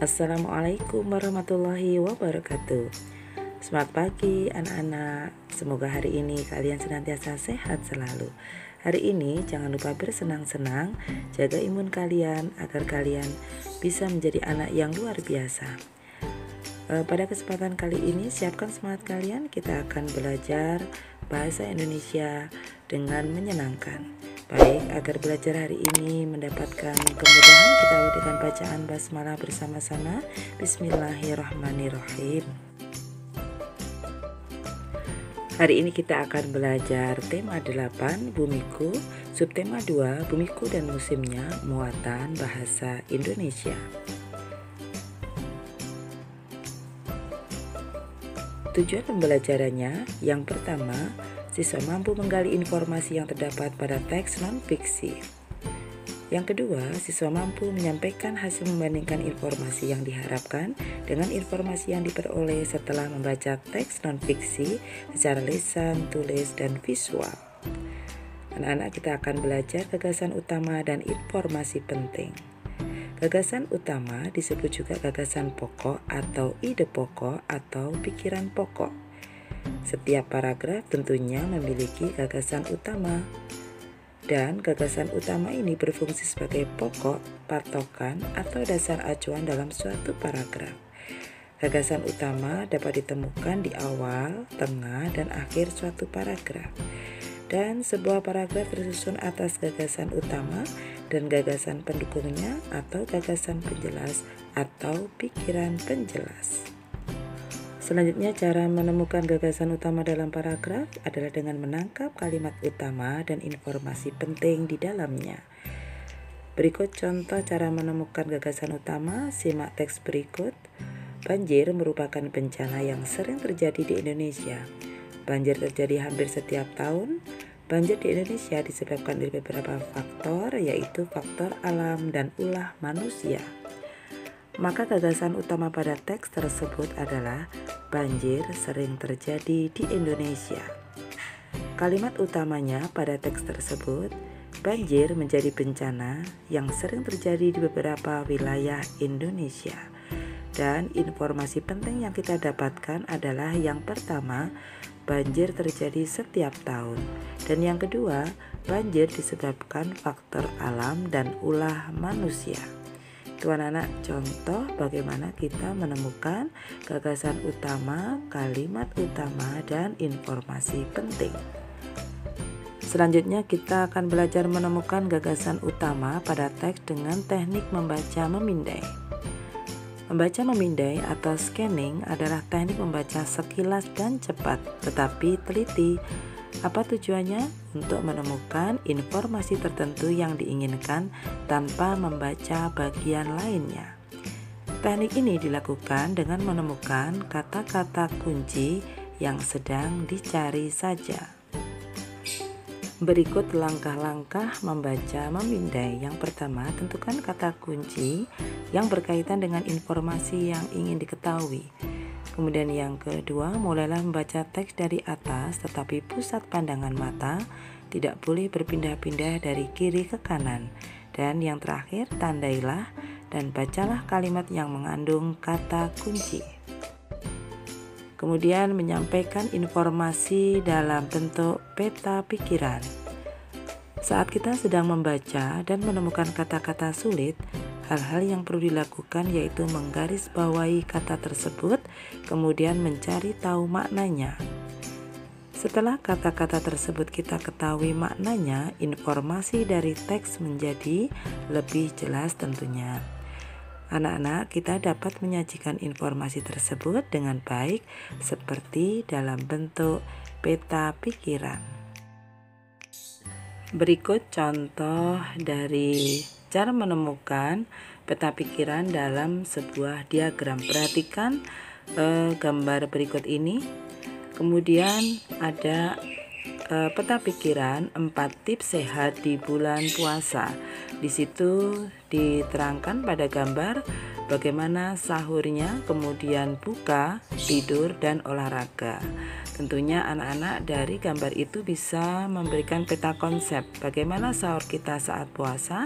Assalamualaikum warahmatullahi wabarakatuh. Selamat pagi anak-anak. Semoga hari ini kalian senantiasa sehat selalu. Hari ini jangan lupa bersenang-senang, jaga imun kalian agar kalian bisa menjadi anak yang luar biasa. Pada kesempatan kali ini siapkan semangat kalian, kita akan belajar bahasa Indonesia dengan menyenangkan. Baik, agar belajar hari ini mendapatkan kemudahan, kita awali dengan bacaan basmalah bersama-sama. Bismillahirrahmanirrahim. Hari ini kita akan belajar tema 8, Bumiku, subtema 2, Bumiku dan musimnya, muatan bahasa Indonesia. Tujuan pembelajarannya, yang pertama, siswa mampu menggali informasi yang terdapat pada teks non-fiksi. Yang kedua, siswa mampu menyampaikan hasil membandingkan informasi yang diharapkan dengan informasi yang diperoleh setelah membaca teks non-fiksi secara lisan, tulis, dan visual. Anak-anak, kita akan belajar gagasan utama dan informasi penting. Gagasan utama disebut juga gagasan pokok atau ide pokok atau pikiran pokok. Setiap paragraf tentunya memiliki gagasan utama, dan gagasan utama ini berfungsi sebagai pokok, patokan, atau dasar acuan dalam suatu paragraf. Gagasan utama dapat ditemukan di awal, tengah, dan akhir suatu paragraf. Dan sebuah paragraf tersusun atas gagasan utama dan gagasan pendukungnya atau gagasan penjelas atau pikiran penjelas. Selanjutnya, cara menemukan gagasan utama dalam paragraf adalah dengan menangkap kalimat utama dan informasi penting di dalamnya. Berikut contoh cara menemukan gagasan utama, simak teks berikut. Banjir merupakan bencana yang sering terjadi di Indonesia. Banjir terjadi hampir setiap tahun. Banjir di Indonesia disebabkan dari beberapa faktor, yaitu faktor alam dan ulah manusia. Maka gagasan utama pada teks tersebut adalah banjir sering terjadi di Indonesia. Kalimat utamanya pada teks tersebut, banjir menjadi bencana yang sering terjadi di beberapa wilayah Indonesia. Dan informasi penting yang kita dapatkan adalah yang pertama, banjir terjadi setiap tahun. Dan yang kedua, banjir disebabkan faktor alam dan ulah manusia. Itu anak-anak contoh bagaimana kita menemukan gagasan utama, kalimat utama, dan informasi penting. Selanjutnya kita akan belajar menemukan gagasan utama pada teks dengan teknik membaca memindai. Membaca memindai atau scanning adalah teknik membaca sekilas dan cepat, tetapi teliti. Apa tujuannya? Untuk menemukan informasi tertentu yang diinginkan tanpa membaca bagian lainnya. Teknik ini dilakukan dengan menemukan kata-kata kunci yang sedang dicari saja. Berikut langkah-langkah membaca memindai. Yang pertama, tentukan kata kunci yang berkaitan dengan informasi yang ingin diketahui. Kemudian yang kedua, mulailah membaca teks dari atas, tetapi pusat pandangan mata tidak boleh berpindah-pindah dari kiri ke kanan. Dan yang terakhir, tandailah dan bacalah kalimat yang mengandung kata kunci. Kemudian menyampaikan informasi dalam bentuk peta pikiran. Saat kita sedang membaca dan menemukan kata-kata sulit, hal-hal yang perlu dilakukan yaitu menggarisbawahi kata tersebut, kemudian mencari tahu maknanya. Setelah kata-kata tersebut kita ketahui maknanya, informasi dari teks menjadi lebih jelas tentunya. Anak-anak, kita dapat menyajikan informasi tersebut dengan baik seperti dalam bentuk peta pikiran. Berikut contoh dari cara menemukan peta pikiran dalam sebuah diagram. Perhatikan gambar berikut ini. Kemudian ada peta pikiran 4 tips sehat di bulan puasa. Di situ diterangkan pada gambar bagaimana sahurnya, kemudian buka, tidur, dan olahraga. Tentunya anak-anak dari gambar itu bisa memberikan peta konsep bagaimana sahur kita saat puasa,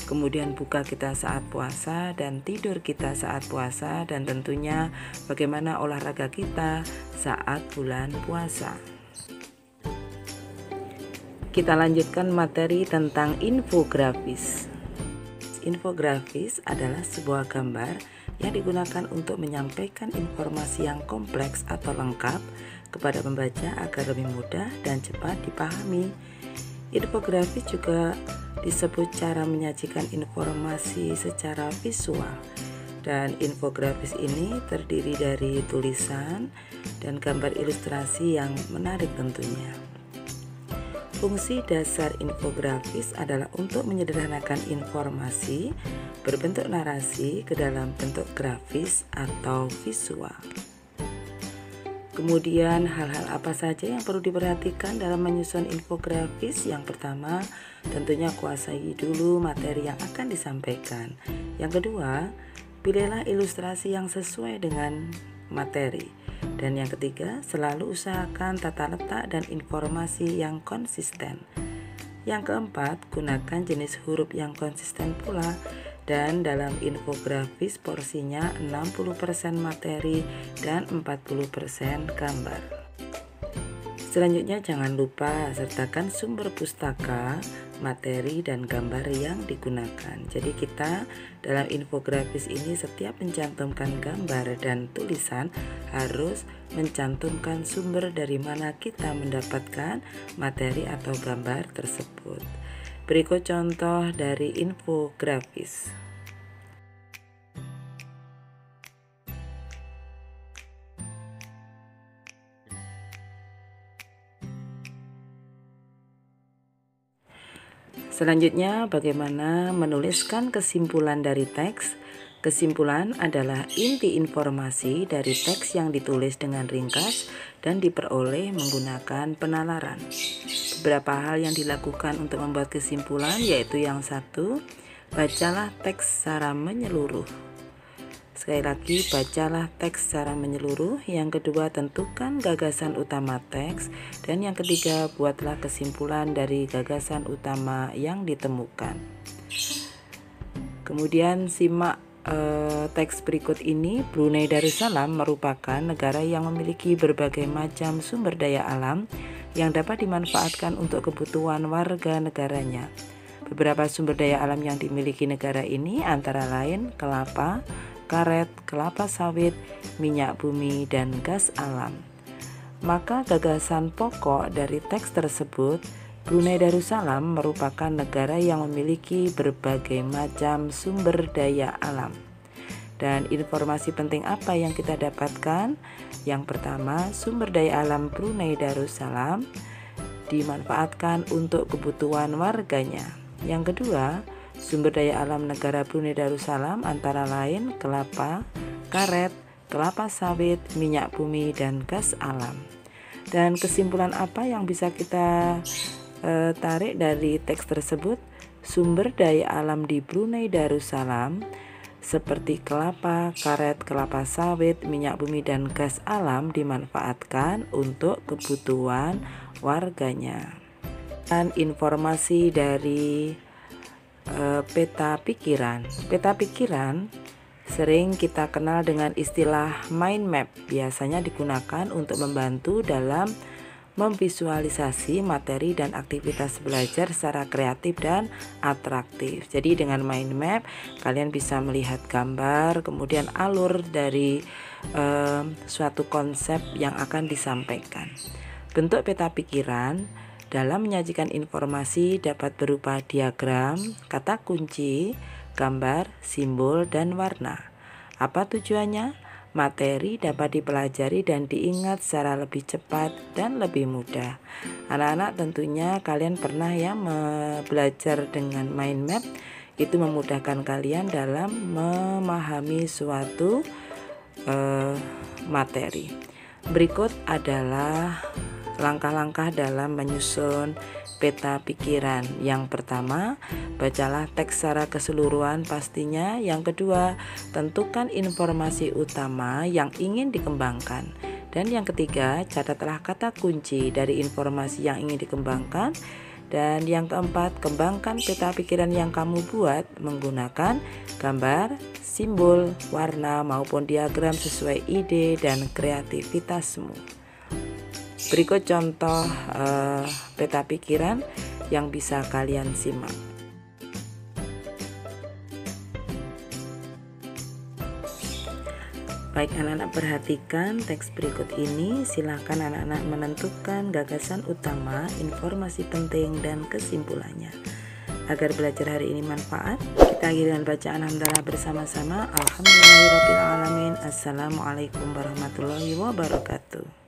kemudian buka kita saat puasa, dan tidur kita saat puasa, dan tentunya bagaimana olahraga kita saat bulan puasa. Kita lanjutkan materi tentang infografis. Infografis adalah sebuah gambar yang digunakan untuk menyampaikan informasi yang kompleks atau lengkap kepada pembaca agar lebih mudah dan cepat dipahami. Infografis juga disebut cara menyajikan informasi secara visual. Dan infografis ini terdiri dari tulisan dan gambar ilustrasi yang menarik tentunya. Fungsi dasar infografis adalah untuk menyederhanakan informasi berbentuk narasi ke dalam bentuk grafis atau visual. Kemudian hal-hal apa saja yang perlu diperhatikan dalam menyusun infografis? Yang pertama, tentunya kuasai dulu materi yang akan disampaikan. Yang kedua, pilihlah ilustrasi yang sesuai dengan materi. Dan yang ketiga, selalu usahakan tata letak dan informasi yang konsisten. Yang keempat, gunakan jenis huruf yang konsisten pula. Dan dalam infografis porsinya 60% materi dan 40% gambar. Selanjutnya jangan lupa sertakan sumber pustaka, materi, dan gambar yang digunakan. Jadi kita dalam infografis ini setiap mencantumkan gambar dan tulisan harus mencantumkan sumber dari mana kita mendapatkan materi atau gambar tersebut. Berikut contoh dari infografis. Selanjutnya, bagaimana menuliskan kesimpulan dari teks? Kesimpulan adalah inti informasi dari teks yang ditulis dengan ringkas dan diperoleh menggunakan penalaran. Beberapa hal yang dilakukan untuk membuat kesimpulan yaitu yang satu, bacalah teks secara menyeluruh. Sekali lagi, bacalah teks secara menyeluruh. Yang kedua, tentukan gagasan utama teks. Dan yang ketiga, buatlah kesimpulan dari gagasan utama yang ditemukan. Kemudian simak teks berikut ini. Brunei Darussalam merupakan negara yang memiliki berbagai macam sumber daya alam yang dapat dimanfaatkan untuk kebutuhan warga negaranya. Beberapa sumber daya alam yang dimiliki negara ini antara lain kelapa, karet, kelapa sawit, minyak bumi, dan gas alam. Maka gagasan pokok dari teks tersebut, Brunei Darussalam merupakan negara yang memiliki berbagai macam sumber daya alam. Dan informasi penting apa yang kita dapatkan? Yang pertama, sumber daya alam Brunei Darussalam dimanfaatkan untuk kebutuhan warganya. Yang kedua, sumber daya alam negara Brunei Darussalam antara lain kelapa, karet, kelapa sawit, minyak bumi, dan gas alam. Dan kesimpulan apa yang bisa kita tarik dari teks tersebut? Sumber daya alam di Brunei Darussalam seperti kelapa, karet, kelapa sawit, minyak bumi, dan gas alam dimanfaatkan untuk kebutuhan warganya. Dan informasi dari peta pikiran. Peta pikiran sering kita kenal dengan istilah mind map. Biasanya digunakan untuk membantu dalam memvisualisasi materi dan aktivitas belajar secara kreatif dan atraktif. Jadi dengan mind map kalian bisa melihat gambar, kemudian alur dari suatu konsep yang akan disampaikan. Bentuk peta pikiran dalam menyajikan informasi dapat berupa diagram, kata kunci, gambar, simbol, dan warna. Apa tujuannya? Materi dapat dipelajari dan diingat secara lebih cepat dan lebih mudah. Anak-anak tentunya kalian pernah ya belajar dengan mind map. Itu memudahkan kalian dalam memahami suatu materi. Berikut adalah langkah-langkah dalam menyusun peta pikiran. Yang pertama, bacalah teks secara keseluruhan pastinya. Yang kedua, tentukan informasi utama yang ingin dikembangkan. Dan yang ketiga, catatlah kata kunci dari informasi yang ingin dikembangkan. Dan yang keempat, kembangkan peta pikiran yang kamu buat menggunakan gambar, simbol, warna, maupun diagram sesuai ide dan kreativitasmu. Berikut contoh peta pikiran yang bisa kalian simak. Baik anak-anak, perhatikan teks berikut ini. Silakan anak-anak menentukan gagasan utama, informasi penting, dan kesimpulannya. Agar belajar hari ini manfaat, kita akhiri dengan bacaan hamdalah bersama-sama. Alhamdulillahirabbil alamin. Assalamualaikum warahmatullahi wabarakatuh.